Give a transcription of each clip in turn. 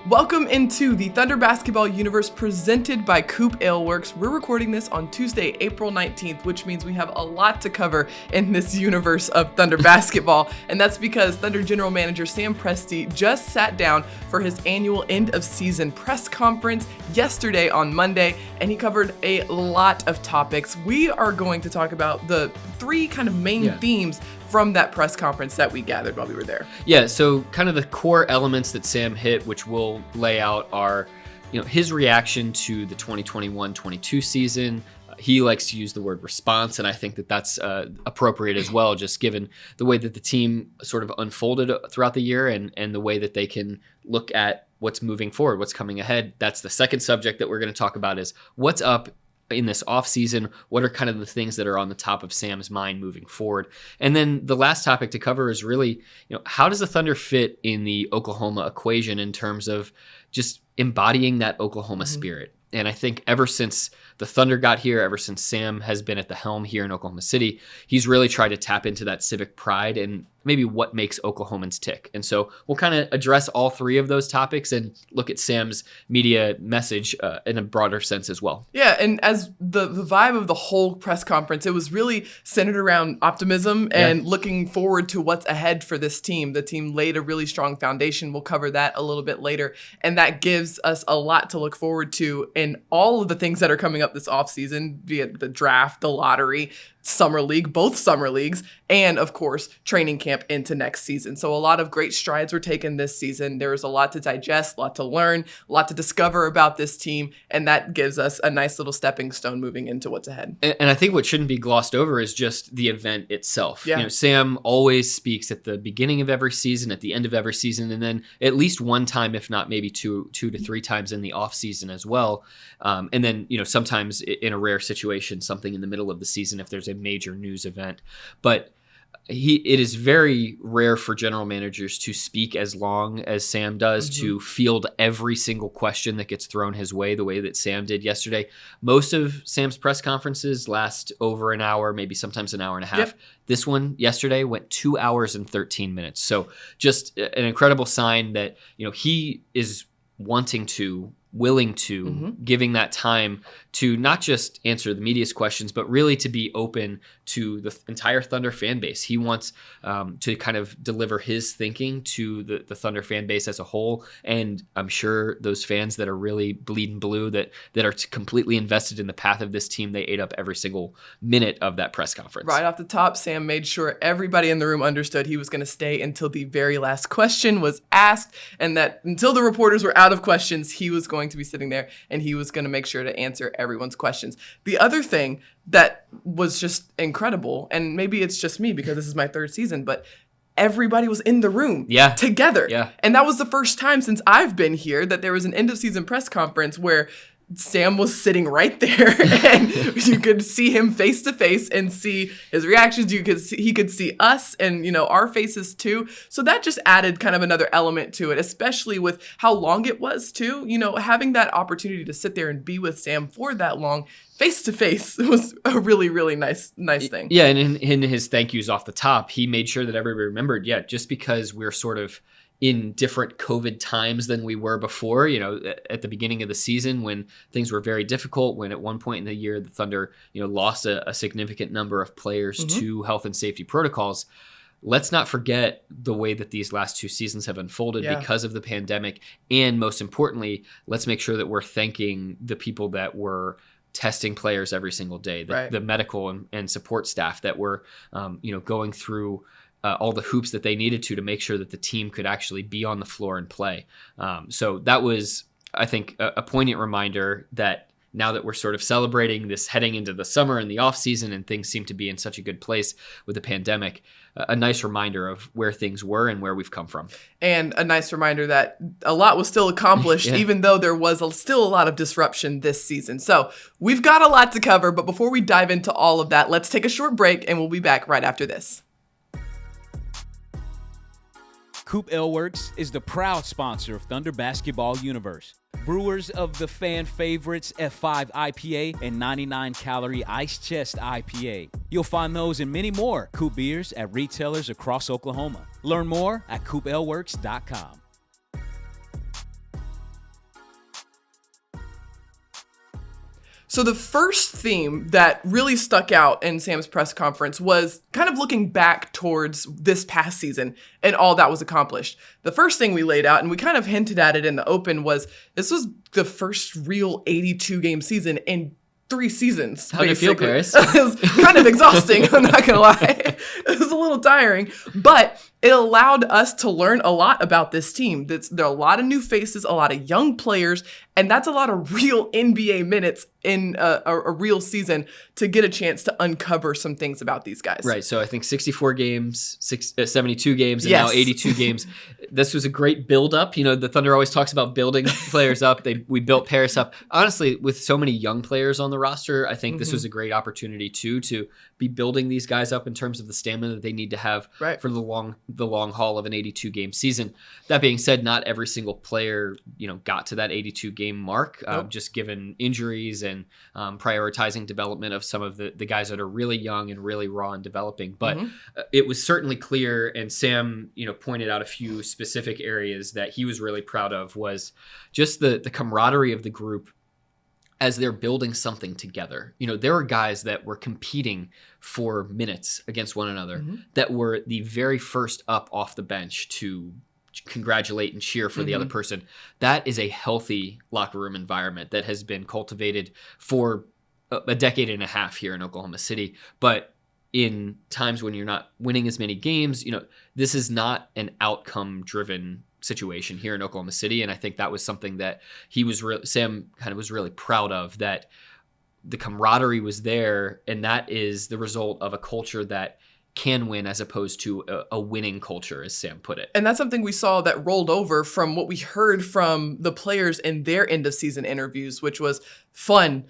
Welcome into the Thunder Basketball Universe presented by COOP Ale Works. We're recording this on Tuesday, April 19th, which means we have a lot to cover in this universe of Thunder basketball. And that's because Thunder General Manager Sam Presti just sat down for his annual end of season press conference yesterday on Monday, and he covered a lot of topics. We are going to talk about the three kind of main themes from that press conference that we gathered while we were there. Yeah, so kind of the core elements that Sam hit, which we'll lay out, are his reaction to the 2021-22 season. He likes to use the word response, and I think that that's appropriate as well, just given the way that the team sort of unfolded throughout the year and the way that they can look at what's moving forward, what's coming ahead. That's the second subject that we're going to talk about, is what's up in this offseason. What are kind of the things that are on the top of Sam's mind moving forward? And then the last topic to cover is really, how does the Thunder fit in the Oklahoma equation in terms of just embodying that Oklahoma spirit? And I think ever since the Thunder got here, ever since Sam has been at the helm here in Oklahoma City, he's really tried to tap into that civic pride and maybe what makes Oklahomans tick. And so we'll kind of address all three of those topics and look at Sam's media message in a broader sense as well. Yeah, and as the vibe of the whole press conference, it was really centered around optimism and looking forward to what's ahead for this team. The team laid a really strong foundation. We'll cover that a little bit later. And that gives us a lot to look forward to in all of the things that are coming up this offseason, be it the draft, the lottery, summer league, both summer leagues, and of course, training camp into next season. So a lot of great strides were taken this season. There was a lot to digest, a lot to learn, a lot to discover about this team, and that gives us a nice little stepping stone moving into what's ahead. And I think what shouldn't be glossed over is just the event itself. Yeah. Sam always speaks at the beginning of every season, at the end of every season, and then at least one time, if not maybe two to three times in the off season as well. And then, sometimes in a rare situation, something in the middle of the season if there's a major news event. But it is very rare for general managers to speak as long as Sam does, to field every single question that gets thrown his way the way that Sam did yesterday. Most of Sam's press conferences last over an hour, maybe sometimes an hour and a half. Yep. This one yesterday went 2 hours and 13 minutes. So just an incredible sign that, he is willing to, giving that time to not just answer the media's questions, but really to be open to the entire Thunder fan base. He wants to kind of deliver his thinking to the Thunder fan base as a whole. And I'm sure those fans that are really bleeding blue, that are completely invested in the path of this team, they ate up every single minute of that press conference. Right off the top, Sam made sure everybody in the room understood he was going to stay until the very last question was asked, and that until the reporters were out of questions, he was going to be sitting there and he was going to make sure to answer everyone's questions. The other thing that was just incredible, and maybe it's just me because this is my third season, but everybody was in the room together. Yeah. And that was the first time since I've been here that there was an end of season press conference where Sam was sitting right there and you could see him face to face and see his reactions. He could see us and, our faces too. So that just added kind of another element to it, especially with how long it was too. Having that opportunity to sit there and be with Sam for that long face to face was a really, really nice thing. Yeah. And in his thank yous off the top, he made sure that everybody remembered, just because we're sort of in different COVID times than we were before, at the beginning of the season when things were very difficult, when at one point in the year, the Thunder, lost a significant number of players to health and safety protocols. Let's not forget the way that these last two seasons have unfolded because of the pandemic. And most importantly, let's make sure that we're thanking the people that were testing players every single day, the medical and support staff that were, going through all the hoops that they needed to make sure that the team could actually be on the floor and play. So that was, I think, a poignant reminder that now that we're sort of celebrating this heading into the summer and the off season and things seem to be in such a good place with the pandemic, a nice reminder of where things were and where we've come from. And a nice reminder that a lot was still accomplished, even though there was still a lot of disruption this season. So we've got a lot to cover, but before we dive into all of that, let's take a short break and we'll be back right after this. COOP Ale Works is the proud sponsor of Thunder Basketball Universe. Brewers of the fan favorites F5 IPA and 99-calorie Ice Chest IPA. You'll find those and many more COOP beers at retailers across Oklahoma. Learn more at CoopAleWorks.com. So the first theme that really stuck out in Sam's press conference was kind of looking back towards this past season and all that was accomplished. The first thing we laid out, and we kind of hinted at it in the open, was this was the first real 82-game season in 3 seasons. How did it feel, Paris? It was kind of exhausting, I'm not going to lie. It was a little tiring, but it allowed us to learn a lot about this team. There are a lot of new faces, a lot of young players, and that's a lot of real NBA minutes in a real season to get a chance to uncover some things about these guys. Right. So I think 64 games, 72 games, and Yes. now 82 games. This was a great build-up. You know, the Thunder always talks about building players up. We built Paris up. Honestly, with so many young players on the roster, I think this was a great opportunity too to be building these guys up in terms of the stamina that they need to have for the long haul of an 82-game season. That being said, not every single player, got to that 82-game mark, just given injuries and prioritizing development of some of the guys that are really young and really raw and developing. But it was certainly clear, and Sam, pointed out a few specific areas that he was really proud of, was just the camaraderie of the group as they're building something together. There were guys that were competing for minutes against one another that were the very first up off the bench to congratulate and cheer for the other person. That is a healthy locker room environment that has been cultivated for a decade and a half here in Oklahoma City. But in times when you're not winning as many games, this is not an outcome driven situation here in Oklahoma City. And I think that was something that Sam kind of was really proud of, that the camaraderie was there. And that is the result of a culture that can win as opposed to a winning culture, as Sam put it. And that's something we saw that rolled over from what we heard from the players in their end of season interviews, which was fun,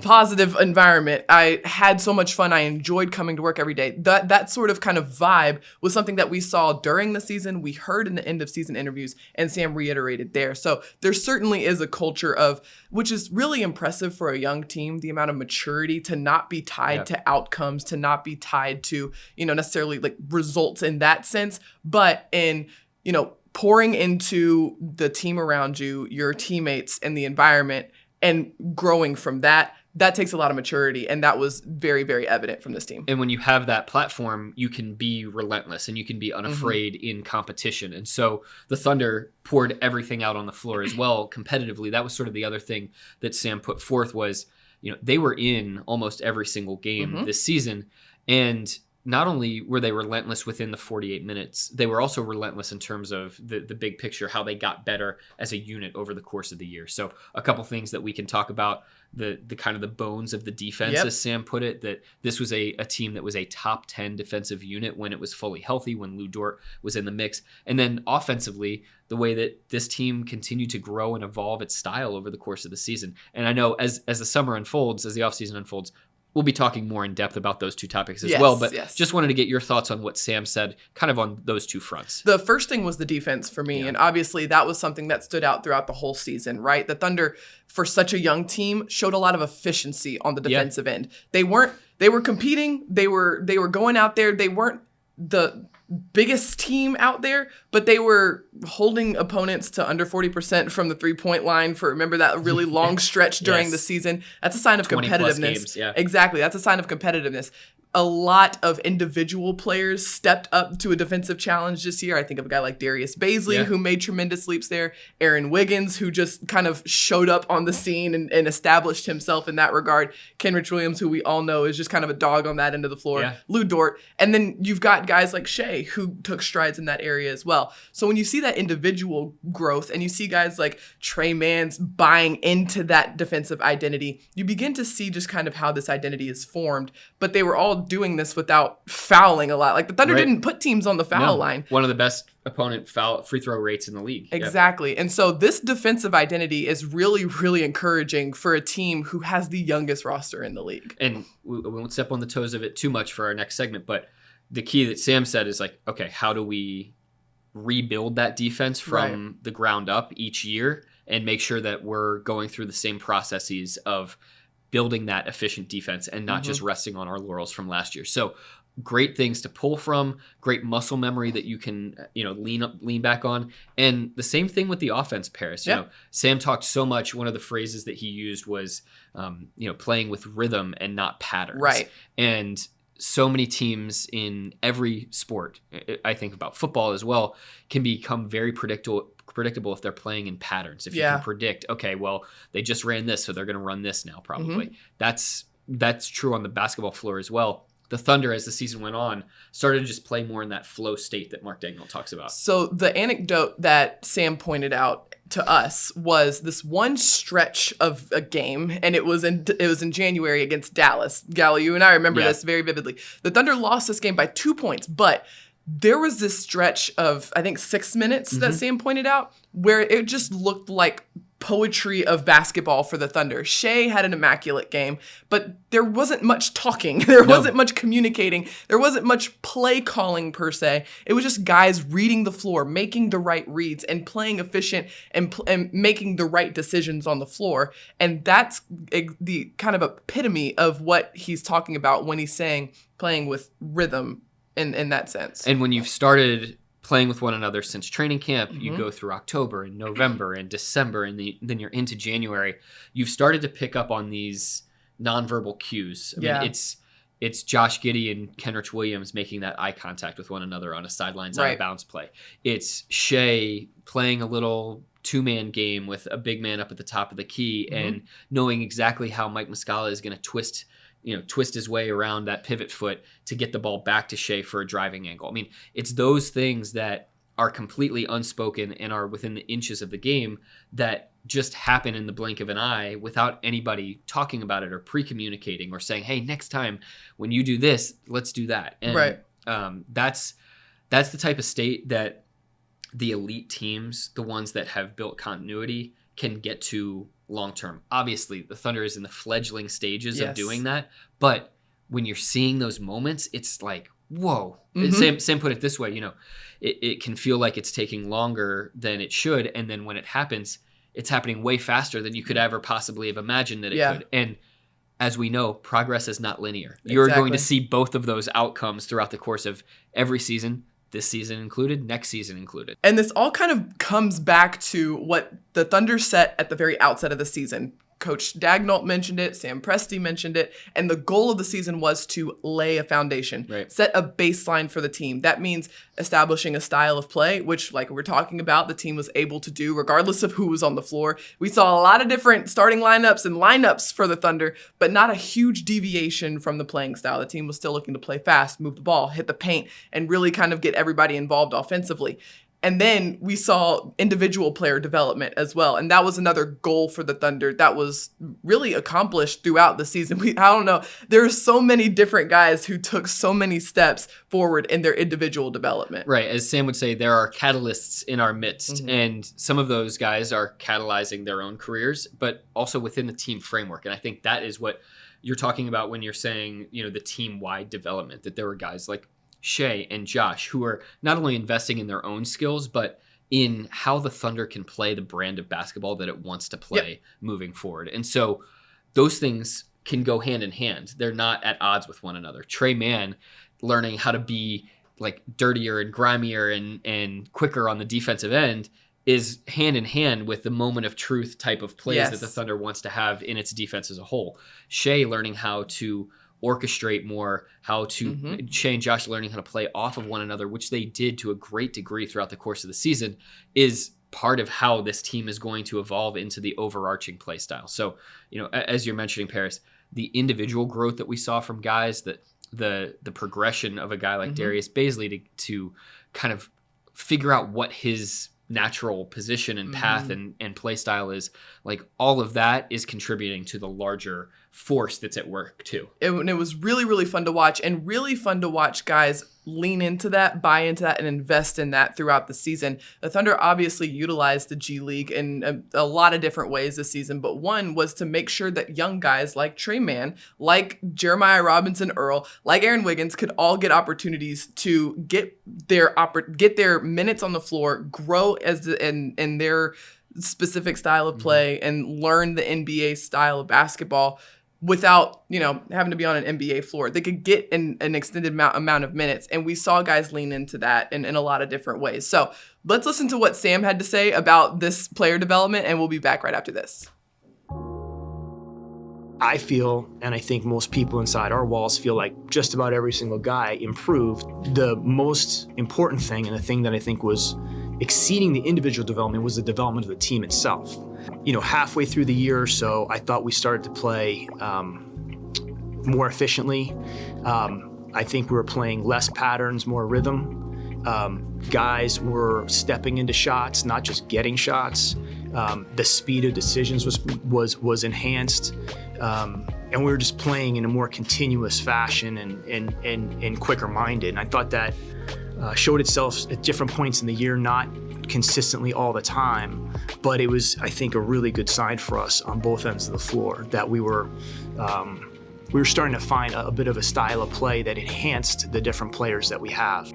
positive environment. I had so much fun. I enjoyed coming to work every day. That sort of kind of vibe was something that we saw during the season, we heard in the end of season interviews, and Sam reiterated there. So there certainly is a culture of, which is really impressive for a young team, the amount of maturity to not be tied to outcomes, to not be tied to, necessarily like results in that sense, but in, pouring into the team around you, your teammates, and the environment, and growing from that takes a lot of maturity. And that was very, very evident from this team. And when you have that platform, you can be relentless and you can be unafraid in competition. And so the Thunder poured everything out on the floor as well competitively. That was sort of the other thing that Sam put forth was, they were in almost every single game this season. And not only were they relentless within the 48 minutes, they were also relentless in terms of the big picture, how they got better as a unit over the course of the year. So a couple things that we can talk about, the kind of the bones of the defense, as Sam put it, that this was a team that was a top 10 defensive unit when it was fully healthy, when Lou Dort was in the mix. And then offensively, the way that this team continued to grow and evolve its style over the course of the season. And I know as the summer unfolds, as the offseason unfolds, we'll be talking more in depth about those two topics as well, but just wanted to get your thoughts on what Sam said kind of on those two fronts. The first thing was the defense for me, and obviously that was something that stood out throughout the whole season, right? The Thunder, for such a young team, showed a lot of efficiency on the defensive end. They were competing, they were going out there, they weren't the biggest team out there, but they were holding opponents to under 40% from the 3-point line for, remember that really long stretch during the season? That's a sign of competitiveness. Games, Exactly. That's a sign of competitiveness. A lot of individual players stepped up to a defensive challenge this year. I think of a guy like Darius Baisley, who made tremendous leaps there. Aaron Wiggins, who just kind of showed up on the scene and established himself in that regard. Kenrich Williams, who we all know is just kind of a dog on that end of the floor. Lou Dort. And then you've got guys like Shea, who took strides in that area as well. So when you see that individual growth and you see guys like Trey Mans buying into that defensive identity, you begin to see just kind of how this identity is formed. But they were all doing this without fouling a lot. Like the Thunder didn't put teams on the foul line. One of the best opponent free throw rates in the league. Exactly. And so this defensive identity is really, really encouraging for a team who has the youngest roster in the league. And we won't step on the toes of it too much for our next segment, but the key that Sam said is like, okay, how do we rebuild that defense from the ground up each year and make sure that we're going through the same processes of building that efficient defense and not just resting on our laurels from last year. So great things to pull from, great muscle memory that you can, lean back on. And the same thing with the offense, Paris. You know, Sam talked so much. One of the phrases that he used was, playing with rhythm and not patterns. Right. And so many teams in every sport, I think about football as well, can become very predictable if they're playing in patterns. If you can predict, okay, well, they just ran this, so they're going to run this now probably. That's true on the basketball floor as well. The Thunder, as the season went on, started to just play more in that flow state that Mark Dagnall talks about. So the anecdote that Sam pointed out to us was this one stretch of a game, and it was in January against Dallas. Gallo, you and I remember this very vividly. The Thunder lost this game by 2 points, but there was this stretch of, I think, 6 minutes that Sam pointed out where it just looked like poetry of basketball for the Thunder. Shea had an immaculate game, but there wasn't much talking. There wasn't much communicating. There wasn't much play calling per se. It was just guys reading the floor, making the right reads, and playing efficient and making the right decisions on the floor. And that's the kind of epitome of what he's talking about when he's saying playing with rhythm in that sense. And when you've started playing with one another since training camp, you go through October and November and December, and then you're into January, you've started to pick up on these nonverbal cues. I mean, it's Josh Giddey and Kenrich Williams making that eye contact with one another on a sidelines out of bounds play. It's Shea playing a little two-man game with a big man up at the top of the key and knowing exactly how Mike Muscala is going to twist his way around that pivot foot to get the ball back to Shea for a driving angle. I mean, it's those things that are completely unspoken and are within the inches of the game that just happen in the blink of an eye without anybody talking about it or pre-communicating or saying, hey, next time when you do this, let's do that. And that's the type of state that the elite teams, the ones that have built continuity, can get to long-term. Obviously, the Thunder is in the fledgling stages of doing that, but when you're seeing those moments, it's like, whoa. Sam put it this way, it can feel like it's taking longer than it should, and then when it happens, it's happening way faster than you could ever possibly have imagined that it could. And as we know, progress is not linear. You're going to see both of those outcomes throughout the course of every season, this season included, next season included. And this all kind of comes back to what the Thunder set at the very outset of the season. Coach Dagnall mentioned it, Sam Presti mentioned it, and the goal of the season was to lay a foundation, set a baseline for the team. That means establishing a style of play, which, like we're talking about, the team was able to do regardless of who was on the floor. We saw a lot of different starting lineups for the Thunder, but not a huge deviation from the playing style. The team was still looking to play fast, move the ball, hit the paint, and really kind of get everybody involved offensively. And then we saw individual player development as well. And that was another goal for the Thunder that was really accomplished throughout the season. I don't know. There are so many different guys who took so many steps forward in their individual development. Right. As Sam would say, there are catalysts in our midst. And some of those guys are catalyzing their own careers, but also within the team framework. And I think that is what you're talking about when you're saying, the team-wide development, that there were guys like Shea and Josh, who are not only investing in their own skills, but in how the Thunder can play the brand of basketball that it wants to play moving forward. And so those things can go hand in hand. They're not at odds with one another. Trey Mann learning how to be like dirtier and grimier and quicker on the defensive end is hand in hand with the moment of truth type of plays that the Thunder wants to have in its defense as a whole. Shea learning how to orchestrate more, how to Shea and Josh learning how to play off of one another, which they did to a great degree throughout the course of the season, is part of how this team is going to evolve into the overarching play style. So, as you're mentioning, Paris, the individual growth that we saw from guys, that the progression of a guy like Darius Bazley to kind of figure out what his natural position and path and play style is, like, all of that is contributing to the larger force that's at work too. It was really, really fun to watch, and really fun to watch guys lean into that, buy into that, and invest in that throughout the season. The Thunder obviously utilized the G League in a lot of different ways this season, but one was to make sure that young guys like Trey Mann, like Jeremiah Robinson Earl, like Aaron Wiggins could all get opportunities to get their minutes on the floor, grow in their specific style of play, and learn the NBA style of basketball. without, having to be on an NBA floor. They could get an extended amount of minutes. And we saw guys lean into that in a lot of different ways. So let's listen to what Sam had to say about this player development, and we'll be back right after this. I feel, and I think most people inside our walls feel, like just about every single guy improved. The most important thing, and the thing that I think was exceeding the individual development, was the development of the team itself. Halfway through the year or so, I thought we started to play more efficiently. I think we were playing less patterns, more rhythm. Guys were stepping into shots, not just getting shots. The speed of decisions was enhanced. And we were just playing in a more continuous fashion and quicker minded. And I thought that showed itself at different points in the year, not consistently all the time, but it was, I think, a really good sign for us on both ends of the floor that we were starting to find a bit of a style of play that enhanced the different players that we have.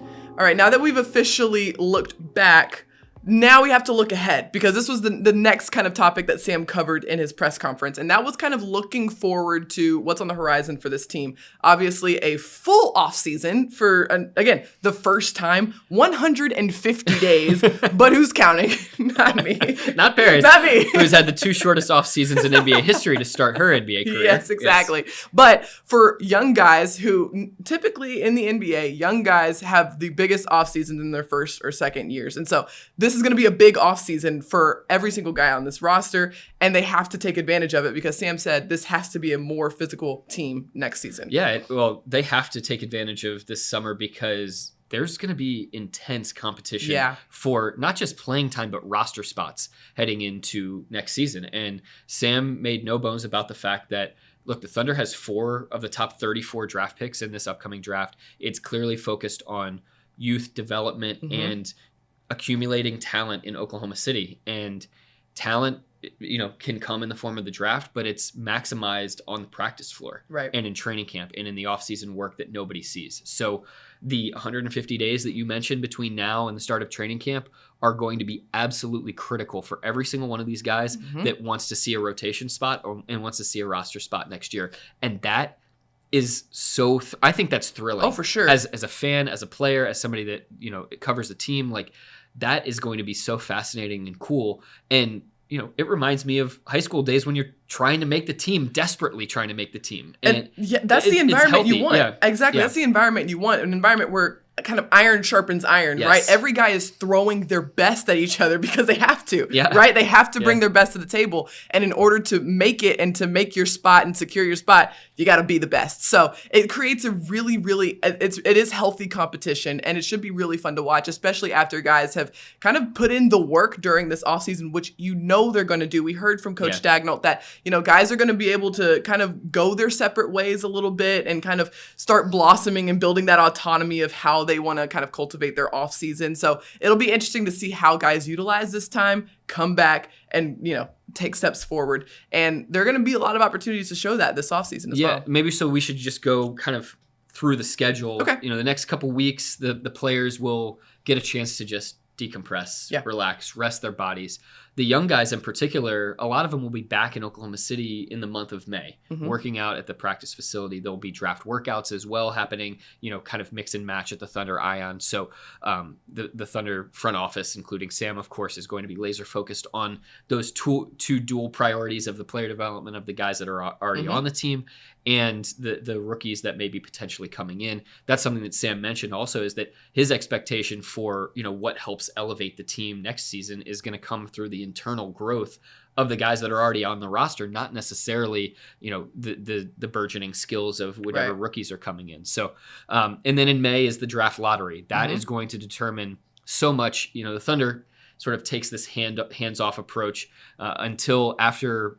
All right, now that we've officially looked back, now we have to look ahead, because this was the next kind of topic that Sam covered in his press conference. And that was kind of looking forward to what's on the horizon for this team. Obviously, a full offseason for, again, the first time, 150 days. But who's counting? Not me. Not Paris. Not me. Who's had the 2 shortest off seasons in NBA history to start her NBA career. Yes, exactly. Yes. But for young guys who typically in the NBA, young guys have the biggest off seasons in their first or second years. And so this is going to be a big offseason for every single guy on this roster, and they have to take advantage of it, because Sam said this has to be a more physical team next season. Yeah, well, they have to take advantage of this summer, because there's going to be intense competition for not just playing time, but roster spots heading into next season. And Sam made no bones about the fact that, look, the Thunder has 4 of the top 34 draft picks in this upcoming draft. It's clearly focused on youth development and accumulating talent in Oklahoma City. And talent, can come in the form of the draft, but it's maximized on the practice floor and in training camp and in the offseason work that nobody sees. So the 150 days that you mentioned between now and the start of training camp are going to be absolutely critical for every single one of these guys that wants to see a rotation spot and wants to see a roster spot next year. And that is I think that's thrilling. Oh, for sure. As a fan, as a player, as somebody that, covers the team, like, that is going to be so fascinating and cool. And, it reminds me of high school days when you're trying to make the team, desperately trying to make the team. And that's the environment you want. Yeah. Exactly. Yeah. That's the environment you want. An environment where kind of iron sharpens iron, right? Every guy is throwing their best at each other because they have to, right? They have to bring their best to the table. And in order to make it and to make your spot and secure your spot, you got to be the best. So it creates a really, really, it is healthy competition, and it should be really fun to watch, especially after guys have kind of put in the work during this offseason, which they're going to do. We heard from Coach Dagnall that, guys are going to be able to kind of go their separate ways a little bit and kind of start blossoming and building that autonomy of how they want to kind of cultivate their off season. So it'll be interesting to see how guys utilize this time, come back, and take steps forward. And there are going to be a lot of opportunities to show that this off season as well. Yeah, maybe so we should just go kind of through the schedule. Okay. The next couple weeks, the players will get a chance to just decompress, relax, rest their bodies. The young guys in particular, a lot of them will be back in Oklahoma City in the month of May, working out at the practice facility. There'll be draft workouts as well happening, kind of mix and match at the Thunder Ion. So the Thunder front office, including Sam, of course, is going to be laser focused on those two dual priorities of the player development of the guys that are already on the team and the rookies that may be potentially coming in. That's something that Sam mentioned also, is that his expectation for, what helps elevate the team next season is going to come through the internal growth of the guys that are already on the roster, not necessarily, the burgeoning skills of whatever rookies are coming in. So, and then in May is the draft lottery. That is going to determine so much. The Thunder sort of takes this hands-off approach until after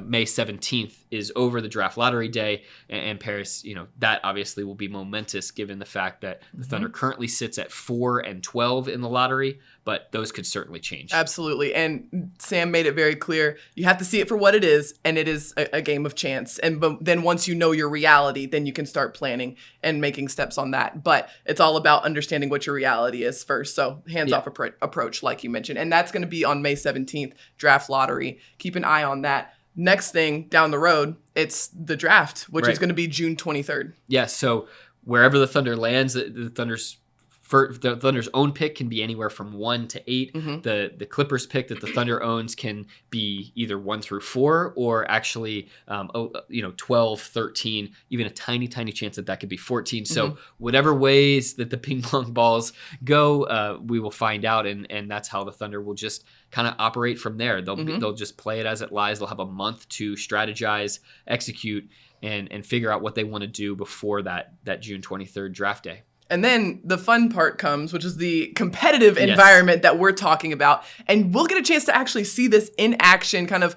May 17th is over the draft lottery day, and Paris, that obviously will be momentous given the fact that the Thunder currently sits at 4-12 in the lottery, but those could certainly change. Absolutely. And Sam made it very clear. You have to see it for what it is, and it is a game of chance. But then once you know your reality, then you can start planning and making steps on that. But it's all about understanding what your reality is first. So hands-off approach, like you mentioned. And that's going to be on May 17th, draft lottery. Keep an eye on that. Next thing down the road, it's the draft, which is going to be June 23rd. Yeah, so wherever the Thunder lands, the Thunder's own pick can be anywhere from 1 to 8. Mm-hmm. The Clippers pick that the Thunder owns can be either 1 through 4 or actually 12, 13, even a tiny chance that could be 14. So mm-hmm. whatever ways that the ping pong balls go, we will find out, and that's how the Thunder will just kind of operate from there. They'll just play it as it lies. They'll have a month to strategize, execute, and figure out what they want to do before that June 23rd draft day. And then the fun part comes, which is the competitive environment that we're talking about. And we'll get a chance to actually see this in action, kind of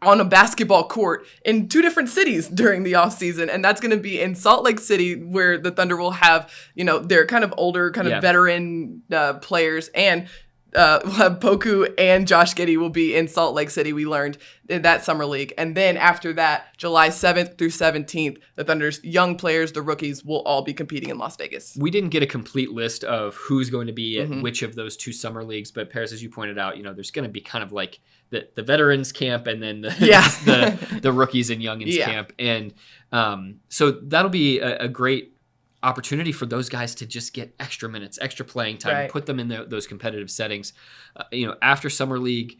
on a basketball court in 2 different cities during the offseason. And that's going to be in Salt Lake City, where the Thunder will have, their kind of older, veteran players, and we'll have Poku and Josh Giddey will be in Salt Lake City, we learned, in that summer league. And then after that, July 7th through 17th, the Thunder's young players, the rookies, will all be competing in Las Vegas. We didn't get a complete list of who's going to be at which of those 2 summer leagues, but Paris, as you pointed out, there's going to be kind of like the veterans camp and then the rookies and youngins camp. And so that'll be a great opportunity for those guys to just get extra minutes, extra playing time, put them in those competitive settings. After summer league,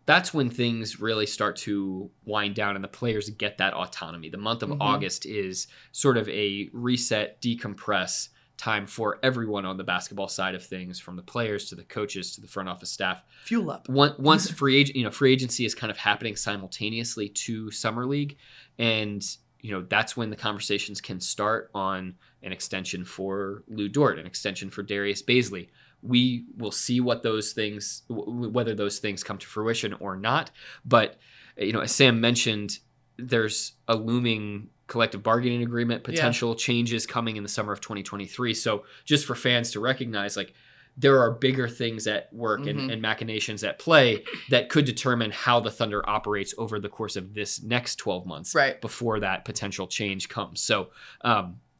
that's when things really start to wind down and the players get that autonomy. The month of August is sort of a reset, decompress time for everyone on the basketball side of things, from the players to the coaches to the front office staff. Fuel up. Once free agency is kind of happening simultaneously to summer league, and that's when the conversations can start on an extension for Lou Dort, an extension for Darius Baisley. We will see what those things, whether those things come to fruition or not. But, as Sam mentioned, there's a looming collective bargaining agreement, potential changes coming in the summer of 2023. So just for fans to recognize, there are bigger things at work and machinations at play that could determine how the Thunder operates over the course of this next 12 months before that potential change comes. So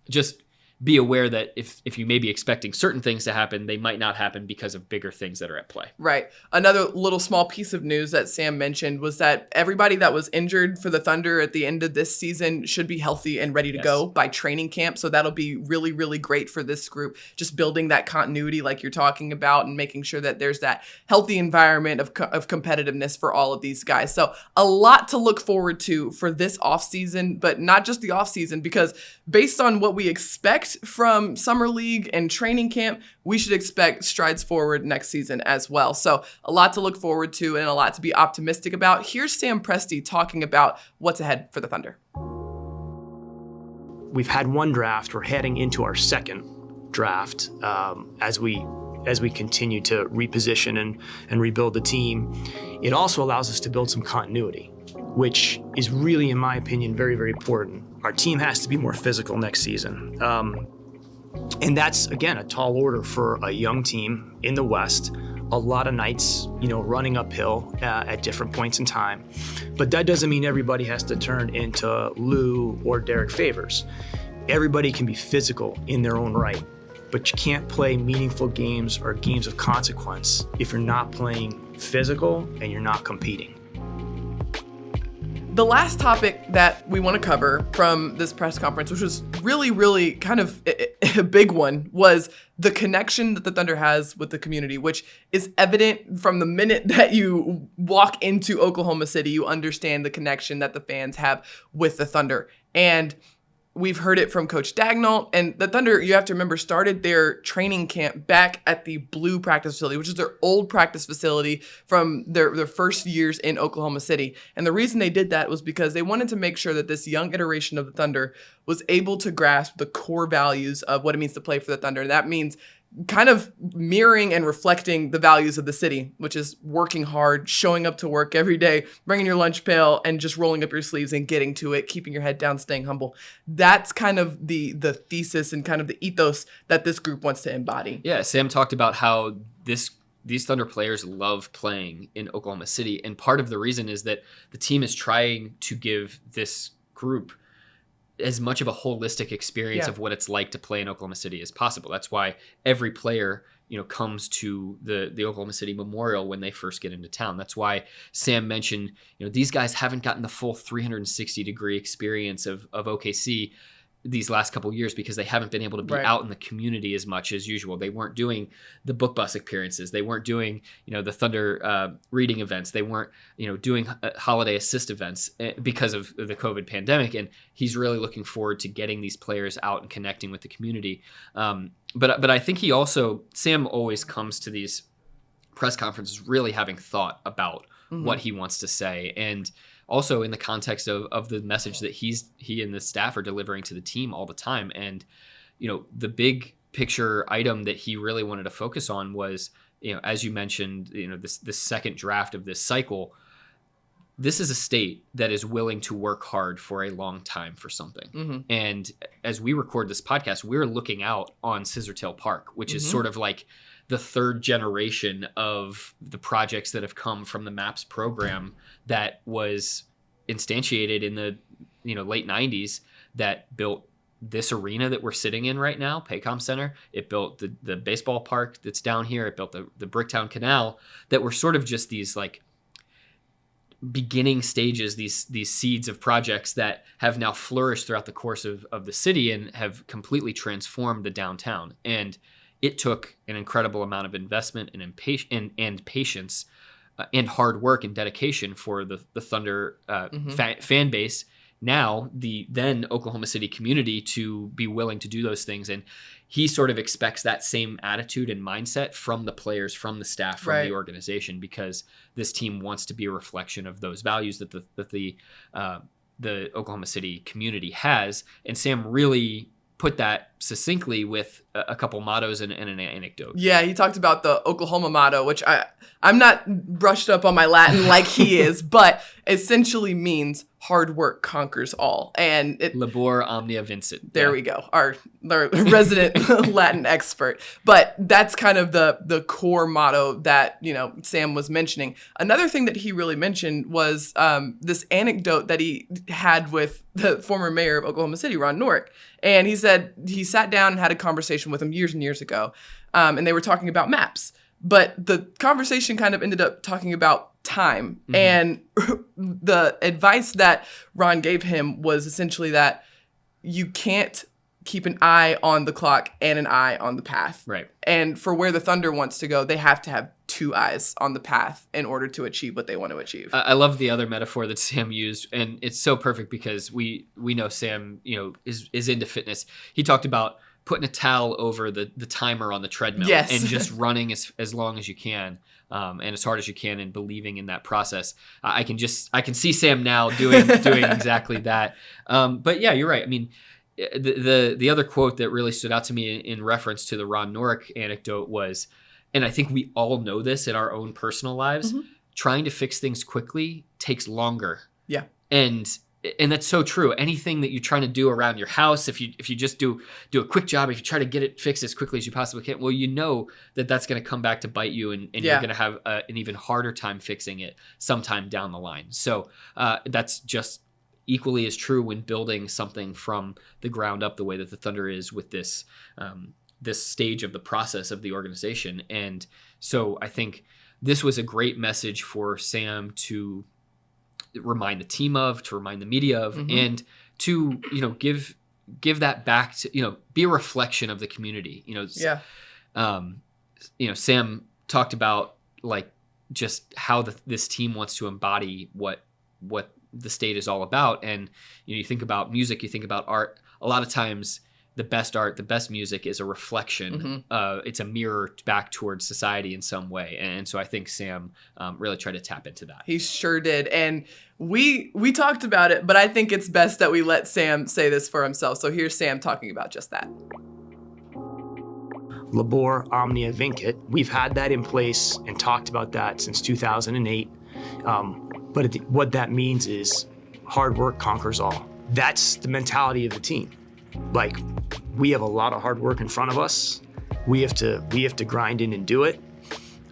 just be aware that if you may be expecting certain things to happen, they might not happen because of bigger things that are at play. Right. Another little small piece of news that Sam mentioned was that everybody that was injured for the Thunder at the end of this season should be healthy and ready to go by training camp. So that'll be really, really great for this group, just building that continuity like you're talking about and making sure that there's that healthy environment of competitiveness for all of these guys. So a lot to look forward to for this offseason, but not just the offseason, because based on what we expect from summer league and training camp, we should expect strides forward next season as well. So a lot to look forward to and a lot to be optimistic about. Here's Sam Presti talking about what's ahead for the Thunder. We've had 1 draft. We're heading into our 2nd draft as we continue to reposition and rebuild the team. It also allows us to build some continuity, which is really, in my opinion, very, very important. Our team has to be more physical next season. And that's, again, a tall order for a young team in the West. A lot of nights, running uphill at different points in time. But that doesn't mean everybody has to turn into Lou or Derek Favors. Everybody can be physical in their own right, but you can't play meaningful games or games of consequence if you're not playing physical and you're not competing. The last topic that we want to cover from this press conference, which was really, really kind of a big one, was the connection that the Thunder has with the community, which is evident from the minute that you walk into Oklahoma City. You understand the connection that the fans have with the Thunder. And we've heard it from Coach Dagnall, and the Thunder, you have to remember, started their training camp back at the Blue practice facility, which is their old practice facility from their first years in Oklahoma City. And the reason they did that was because they wanted to make sure that this young iteration of the Thunder was able to grasp the core values of what it means to play for the Thunder. And that means kind of mirroring and reflecting the values of the city, which is working hard, showing up to work every day, bringing your lunch pail, and just rolling up your sleeves and getting to it, keeping your head down, staying humble. That's kind of the thesis and kind of the ethos that this group wants to embody. Yeah, Sam talked about how this these Thunder players love playing in Oklahoma City. And part of the reason is that the team is trying to give this group as much of a holistic experience of what it's like to play in Oklahoma City as possible. That's why every player, comes to the Oklahoma City Memorial when they first get into town. That's why Sam mentioned, these guys haven't gotten the full 360-degree experience of OKC these last couple of years because they haven't been able to be out in the community as much as usual. They weren't doing the book bus appearances. They weren't doing, the Thunder reading events. They weren't, doing holiday assist events because of the COVID pandemic. And he's really looking forward to getting these players out and connecting with the community. But I think Sam always comes to these press conferences really having thought about what he wants to say. And also in the context of the message that he and the staff are delivering to the team all the time. And, the big picture item that he really wanted to focus on was, as you mentioned, this second draft of this cycle. This is a state that is willing to work hard for a long time for something. And as we record this podcast, we're looking out on Scissortail Park, which is sort of like the third generation of the projects that have come from the MAPS program that was instantiated in the late 90s that built this arena that we're sitting in right now, Paycom Center. It built the baseball park that's down here. It built the Bricktown Canal, that were sort of just these like beginning stages, these seeds of projects that have now flourished throughout the course of the city and have completely transformed the downtown. And it took an incredible amount of investment and patience and hard work and dedication for the Thunder fan base, now the then Oklahoma City community, to be willing to do those things. And he sort of expects that same attitude and mindset from the players, from the staff, from the organization, because this team wants to be a reflection of those values that the Oklahoma City community has. And Sam really put that succinctly with a couple mottos and an anecdote. Yeah, he talked about the Oklahoma motto, which I'm not brushed up on my Latin like he is, but essentially means hard work conquers all. And it, Labor omnia vincit. There we go, our resident Latin expert. But that's kind of the core motto that Sam was mentioning. Another thing that he really mentioned was this anecdote that he had with the former mayor of Oklahoma City, Ron Norick. And he said he sat down and had a conversation with him years and years ago, and they were talking about maps. But the conversation kind of ended up talking about time. And the advice that Ron gave him was essentially that you can't keep an eye on the clock and an eye on the path. Right. And for where the Thunder wants to go, they have to have two eyes on the path in order to achieve what they want to achieve. I love the other metaphor that Sam used, and it's so perfect because we know Sam, is into fitness. He talked about putting a towel over the timer on the treadmill and just running as long as you can, and as hard as you can, and believing in that process. I can see Sam now doing exactly that. But yeah, you're right. I mean, the other quote that really stood out to me in reference to the Ron Norick anecdote was, and I think we all know this in our own personal lives, trying to fix things quickly takes longer. Yeah. And that's so true. Anything that you're trying to do around your house, if you just do a quick job, if you try to get it fixed as quickly as you possibly can, well, that's going to come back to bite you, and you're going to have an even harder time fixing it sometime down the line. So that's just equally as true when building something from the ground up, the way that the Thunder is with this stage of the process of the organization. And so I think this was a great message for Sam to remind the team of, to remind the media of, and to, give that back to, be a reflection of the community. Sam talked about like just how this team wants to embody what the state is all about. And, you think about music, you think about art. A lot of times the best art, the best music is a reflection. It's a mirror back towards society in some way. And so I think Sam really tried to tap into that. He sure did. And we talked about it, but I think it's best that we let Sam say this for himself. So here's Sam talking about just that. Labor omnia vincit. We've had that in place and talked about that since 2008. But what that means is hard work conquers all. That's the mentality of the team. Like, we have a lot of hard work in front of us. We have to grind in and do it.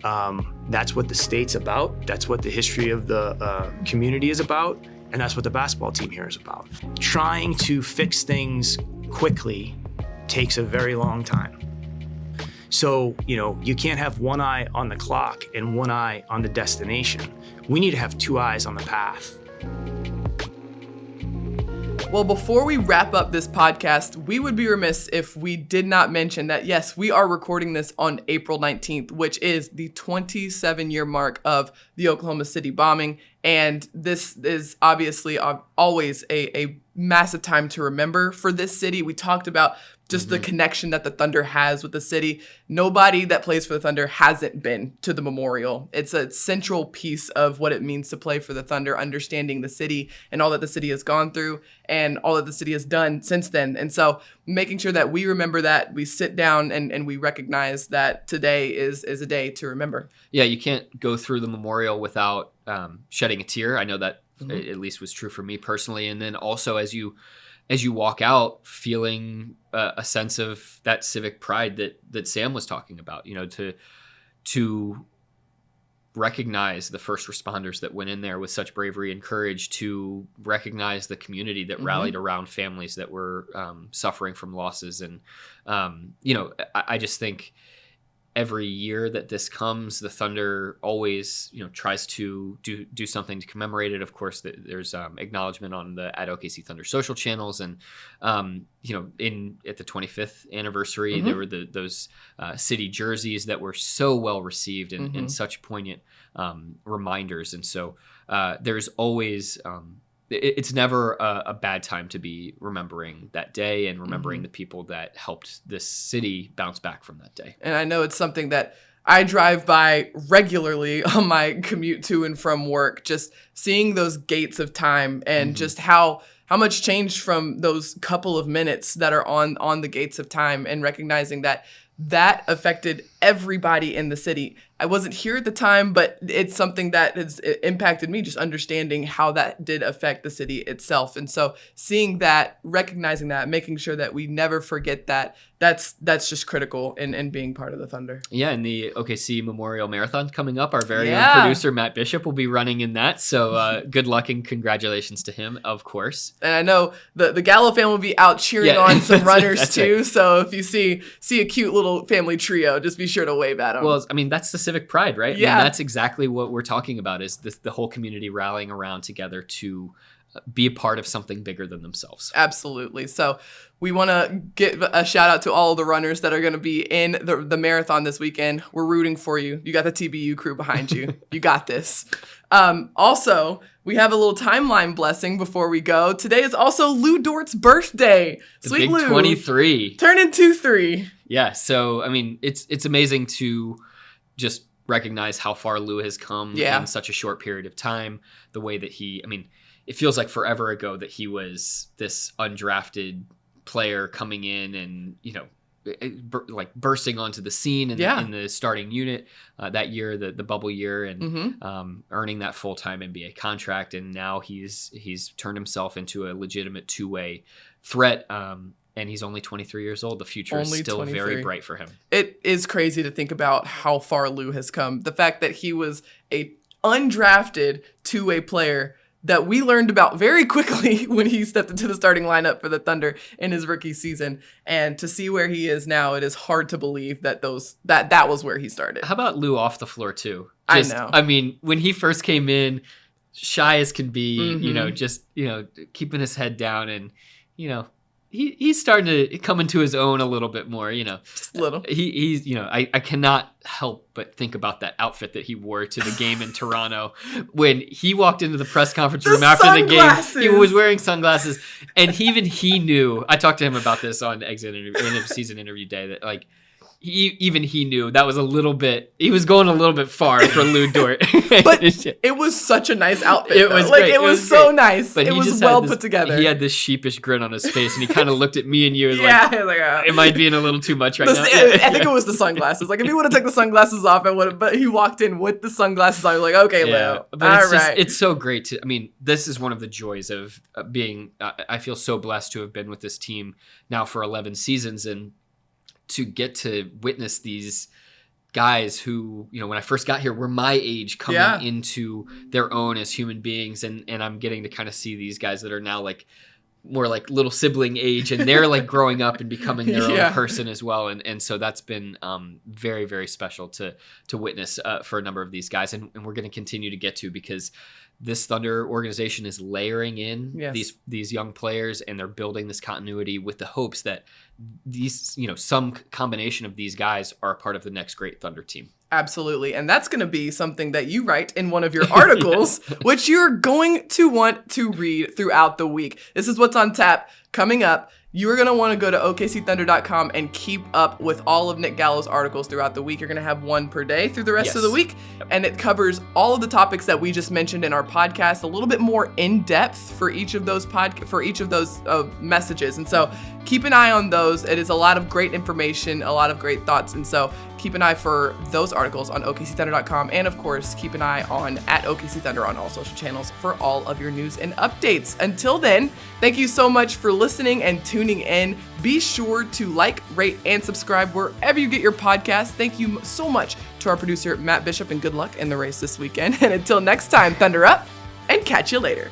That's what the state's about. That's what the history of the community is about. And that's what the basketball team here is about. Trying to fix things quickly takes a very long time. So, you can't have one eye on the clock and one eye on the destination. We need to have two eyes on the path. Well, before we wrap up this podcast, we would be remiss if we did not mention that, yes, we are recording this on April 19th, which is the 27-year mark of the Oklahoma City bombing. And this is obviously always a massive time to remember for this city. We talked about just the connection that the Thunder has with the city. Nobody that plays for the Thunder hasn't been to the memorial. It's a central piece of what it means to play for the Thunder, understanding the city and all that the city has gone through and all that the city has done since then. And so making sure that we remember that, we sit down and we recognize that today is a day to remember. Yeah, you can't go through the memorial without shedding a tear. I know that at least was true for me personally. And then also as you walk out, feeling a sense of that civic pride that Sam was talking about, to recognize the first responders that went in there with such bravery and courage, to recognize the community that rallied around families that were suffering from losses. And, I just think every year that this comes, the Thunder always, tries to do something to commemorate it. Of course, there's acknowledgement on the @OKC Thunder social channels, and at the 25th anniversary, there were those city jerseys that were so well received and such poignant reminders. And so there's always it's never a bad time to be remembering that day and remembering the people that helped this city bounce back from that day. And I know it's something that I drive by regularly on my commute to and from work, just seeing those gates of time and just how much changed from those couple of minutes that are on the gates of time, and recognizing that affected everybody in the city. I wasn't here at the time, but it's something that has impacted me, just understanding how that did affect the city itself. And so seeing that, recognizing that, making sure that we never forget that's just critical in being part of the Thunder. Yeah, and the OKC Memorial Marathon coming up, our very own producer, Matt Bishop, will be running in that. So good luck and congratulations to him, of course. And I know the Gallo family will be out cheering on some runners too. Right. So if you see a cute little family trio, just be sure to wave at them. Well, I mean, that's the civic pride, right? Yeah. I mean, that's exactly what we're talking about, is the whole community rallying around together to be a part of something bigger than themselves. Absolutely. So we want to give a shout out to all of the runners that are going to be in the marathon this weekend. We're rooting for you. You got the TBU crew behind you. You got this. Also, we have a little timeline blessing before we go. Today is also Lou Dort's birthday. The Sweet big Lou. 23. Turning 23. Yeah. So, I mean, it's amazing to just recognize how far Lou has come in such a short period of time. The way that it feels like forever ago that he was this undrafted player coming in and, like bursting onto the scene in the starting unit that year, the bubble year, and earning that full-time NBA contract. And now he's turned himself into a legitimate two-way threat. And he's only 23 years old. The future is still 23. Very bright for him. It is crazy to think about how far Lou has come. The fact that he was a undrafted two-way player that we learned about very quickly when he stepped into the starting lineup for the Thunder in his rookie season. And to see where he is now, it is hard to believe that that was where he started. How about Lou off the floor too? I know. I mean, when he first came in, shy as can be, just keeping his head down, and he's starting to come into his own a little bit more, Just a little. He's I cannot help but think about that outfit that he wore to the game in Toronto when he walked into the press conference room after the game. He was wearing sunglasses, and he knew. I talked to him about this on end of season interview day, that like he knew that was a little bit. He was going a little bit far for Lou Dort. But it was such a nice outfit. It was great. It was so nice. But it was well put together. He had this sheepish grin on his face, and he kind of looked at me and you as am I being a little too much right now? I think it was the sunglasses. Like if he would have taken the sunglasses off, I would have. But he walked in with the sunglasses on. I was like, okay, Lou. But it's so great to. I mean, this is one of the joys of being. I feel so blessed to have been with this team now for 11 seasons, and to get to witness these guys who, when I first got here were my age coming into their own as human beings. And I'm getting to kind of see these guys that are now like more like little sibling age, and they're like growing up and becoming their own person as well. And so that's been very, very special to witness for a number of these guys. And we're going to continue to get to, because this Thunder organization is layering in these young players, and they're building this continuity with the hopes that these, some combination of these guys are a part of the next great Thunder team. Absolutely. And that's going to be something that you write in one of your articles, which you're going to want to read throughout the week. This is what's on tap coming up. You are going to want to go to OKCThunder.com and keep up with all of Nick Gallo's articles throughout the week. You're going to have one per day through the rest of the week. And it covers all of the topics that we just mentioned in our podcast, a little bit more in depth for each of those messages. And so keep an eye on those. It is a lot of great information, a lot of great thoughts. And so keep an eye for those articles on OKCThunder.com. And of course, keep an eye on @OKCThunder on all social channels for all of your news and updates. Until then, thank you so much for listening and tuning in. Be sure to like, rate, and subscribe wherever you get your podcasts. Thank you so much to our producer, Matt Bishop, and good luck in the race this weekend. And until next time, Thunder up and catch you later.